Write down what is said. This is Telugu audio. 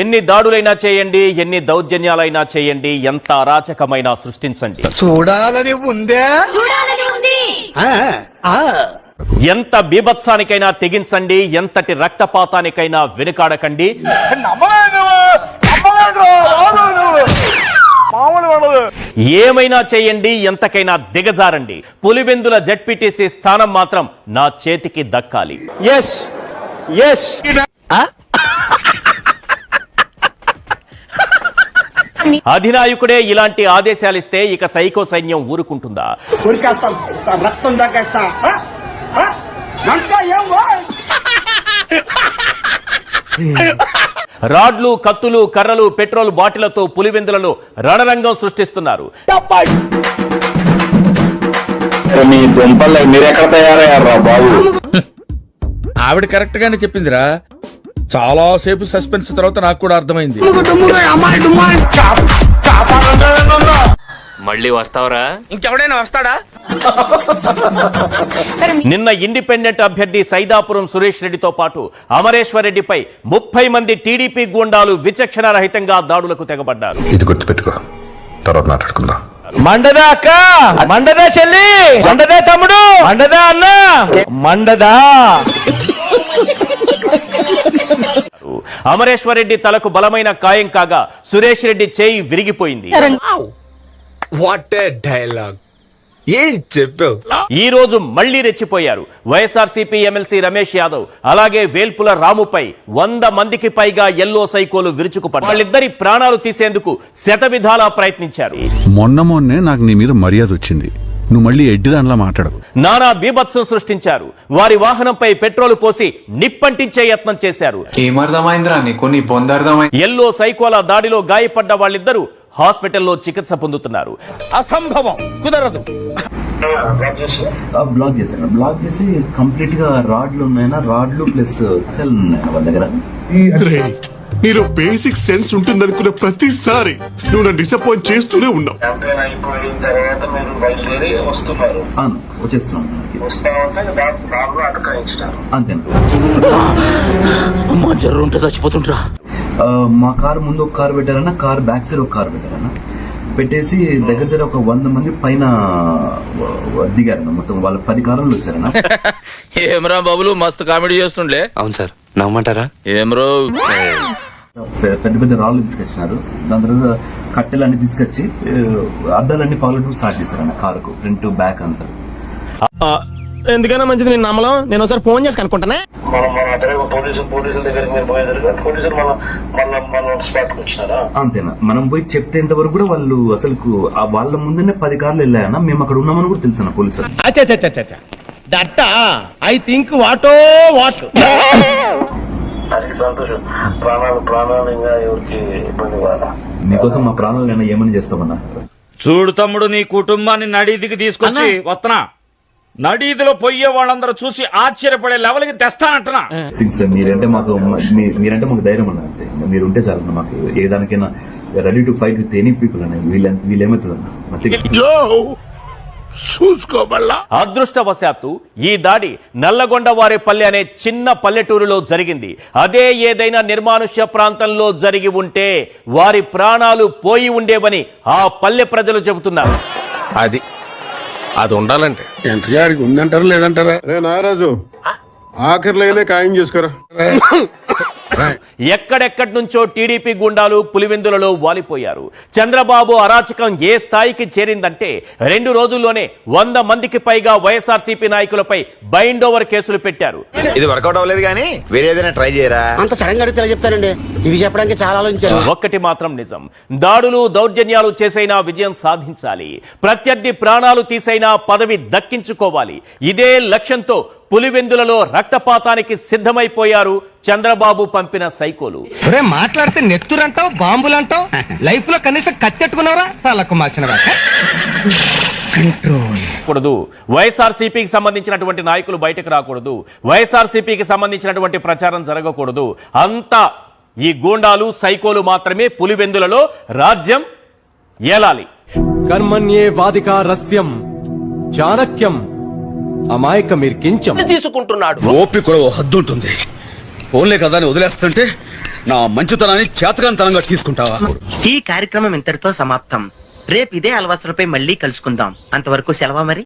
ఎన్ని దాడులైనా చేయండి, ఎన్ని దౌర్జన్యాలైనా చేయండి, ఎంత అరాచకమైనా సృష్టించండి, చూడాలని ఉందే, ఎంత బీభత్సానికైనా తెగించండి, ఎంతటి రక్తపాతానికైనా వెనుకాడకండి. ఏమైనా చేయండి, ఎంతకైనా దిగజారండి. పులివెందుల జెడ్పీటీసీ స్థానం మాత్రం నా చేతికి దక్కాలి. అధినాయకుడే ఇలాంటి ఆదేశాలిస్తే ఇక సైకో సైన్యం ఊరుకుంటుందా? రక్తం దక్కేస్తా. రాడ్లు, కత్తులు, కర్రలు, పెట్రోల్ బాటిళ్లతో పులివెందులలో రణరంగం సృష్టిస్తున్నారు. మీరెక్కడ తయారయ్యారా బాబు? ఆవిడ కరెక్ట్ గానే చెప్పిందిరా. చాలా సేపు సస్పెన్స్ తర్వాత నాకు కూడా అర్థమైంది. మళ్ళీ వస్తావరా? ఇంకెవడైనా వస్తాడా? నిన్న ఇండిపెండెంట్ అభ్యర్థి సైదాపురం సురేష్ రెడ్డితో పాటు అమరేశ్వర్ రెడ్డిపై 30 మంది టీడీపీ గూండాలు విచక్షణ రహితంగా దాడులకు తెగబడ్డారు. ఇది గుర్తుపెట్టుకో, తర్వాత మాట్లాడుకుందాం. మండదా అక్క, మండదా చెల్లి, మండదా తమ్ముడు, మండదా అన్న, మండదా. అమరేశ్వర్ రెడ్డి తలకు బలమైన గాయం కాగా సురేష్ రెడ్డి చేయి విరిగిపోయింది. What a dialogue! ఏం చెప్పావు? ఈ రోజు మళ్లీ రెచ్చిపోయారు. వైఎస్ఆర్సీపీ ఎమ్మెల్సీ రమేష్ యాదవ్ అలాగే వేల్పుల రాముపై 100 మందికి పైగా ఎల్లో సైకోలు విరుచుకుపడ్డారు. వాళ్ళిద్దరి ప్రాణాలు తీసేందుకు శతవిధాలా ప్రయత్నించారు. మొన్నే నాకు నీ మీద మర్యాద వచ్చింది, నువ్వు మళ్ళీ ఎడ్డిదానిలా మాట్లాడకు. నానా బీభత్సం సృష్టించారు. వారి వాహనంపై పెట్రోల్ పోసి నిప్పంటించే యత్నం చేశారు. ఏమర్థమైందిరా నీకు? నీ పొందర్థమైంది. ఎల్లో సైకోల దాడిలో గాయపడ్డ వాళ్ళిద్దరూ హాస్పిటల్లో చికిత్స పొందుతున్నారు. అసంభవం, కుదరదు. బ్లాక్ చేశాను. బ్లాక్ చేసి కంప్లీట్ గా రాడ్లు ఉన్నాయన్నా, రాడ్లు ప్లస్ ఉన్నాయన్న వాళ్ళ దగ్గర. నీలో బేసిక్ సెన్స్ ఉంటుందనుకున్న ప్రతిసారి నువ్వు నన్ను డిసప్పాయింట్ చేస్తూనే ఉన్నావు. వచ్చేస్తున్నాను అంతేనా? చచ్చిపోతుంటా. మా కారు ముందు ఒక కారు పెట్టారన్నా, కారు బ్యాక్ సైడ్ ఒక కారు పెట్టారన్నా. పెట్టేసి దగ్గర ఒక 100 మంది పైన దిగారన్న. మొత్తం వాళ్ళు 10 కార్లు వచ్చారన్నా. ఏమరా బాబులు, మస్తు కామెడీ చేస్తుండే. అవును సార్, నమ్మంటారా? ఏమరో పెద్ద పెద్ద రాళ్ళు తీసుకొచ్చినారు. దాని తర్వాత కట్టెలన్నీ తీసుకొచ్చి అద్దాలన్నీ పగలటం స్టార్ట్ చేశారన్న కారుకు, ఫ్రంట్ బ్యాక్ అంతా. ఎందుకైనా మంచిది నేను నమ్మలం. నేను ఒకసారి ఫోన్ చేసి కనుక్కుంటానే. అంతేనా? మనం పోయి చెప్తేంత వరకు కూడా వాళ్ళు అసలు వాళ్ళ ముందనే 10 కార్లు వెళ్ళాయన్నా. మేము అక్కడ ఉన్నామని కూడా తెలుసన్న పోలీసులు. I think what a what. సంతోషం. ప్రాణాలు ఇంకా ఎవరికి ఇబ్బంది కాదా? మీకోసం మా ప్రాణాలు ఏమని చేస్తామన్నా. చూడు తమ్ముడు, నీ కుటుంబాన్ని నడీదికి తీసుకొచ్చి వస్తున్నా. నడీదిలో పోయే వాళ్ళందరూ చూసి ఆశ్చర్యపడే లెవెల్కి తెస్తానంటున్నా. మీరంటే మాకు ధైర్యం అన్న. అంతే, మీరుంటే చాలన్న. మాకు ఏ దానికైనా ready to fight with any people అన్న. వీళ్ళేమవుతుందన్న. అదృష్టవశాత్తు ఈ దాడి నల్లగొండవారిపల్లి అనే చిన్న పల్లెటూరులో జరిగింది. అదే ఏదైనా నిర్మానుష్య ప్రాంతంలో జరిగి ఉంటే వారి ప్రాణాలు పోయి ఉండేవని ఆ పల్లె ప్రజలు చెబుతున్నారు. అది ఉండాలంటే ఎంతగారికి ఉందంటారా లేదంటారా? రే నాగరాజు, ఆఖరిలో ఖాయం చేసుకోరా. ఎక్కడెక్కడి నుంచో టీడీపీ గుండాలు పులివెందులలో వాలిపోయారు. చంద్రబాబు అరాచకం ఏ స్థాయికి చేరిందంటే 2 రోజుల్లోనే 100 మందికి పైగా వైఎస్ఆర్సీపీ నాయకులపై బైండ్ ఓవర్ కేసులు పెట్టారు. ఇది వర్కౌట్ అవ్వలేదు కానీ వేరే ఏదైనా ట్రై చేయరా? అంత సడన్ గా అడిగితే చెప్తానండి. ఇది చెప్పడానికి చాలా ఆలోచించాను. ఒక్కటి మాత్రం నిజం, దాడులు దౌర్జన్యాలు చేసైనా విజయం సాధించాలి. ప్రత్యర్థి ప్రాణాలు తీసైనా పదవి దక్కించుకోవాలి. ఇదే లక్ష్యంతో పులివెందులలో రక్తపాతానికి సిద్ధమైపోయారు చంద్రబాబు పంపిన సైకోలు. మాట్లాడితే నెత్తురంటావు, బాంబులంటావు. లైఫ్ లో కనీసం కత్తెట్టుకున్నారా? తలకు మాసిన కూడదు. వైఎస్ఆర్సీపీకి సంబంధించినటువంటి నాయకులు బయటకు రాకూడదు. వైఎస్ఆర్సీపీకి సంబంధించినటువంటి ప్రచారం జరగకూడదు. అంతా ఈ గూండాలు, సైకోలు మాత్రమే పులివెందులలో రాజ్యం ఏలాలి. కర్మణ్యే వాదికా రస్యం చాణక్యం అమాయక మీరు కించం తీసుకుంటున్నాడు. ఓపిక కూడా హద్దు ఉంటుంది. ఓన్లే కదా అని వదిలేస్తుంటే నా మంచితనాన్ని చేతకానితనంగా తీసుకుంటావా? ఈ కార్యక్రమం ఇంతటితో సమాప్తం. రేపు ఇదే అలవాసులపై మళ్ళీ కలుసుకుందాం. అంతవరకు సెలవా మరి.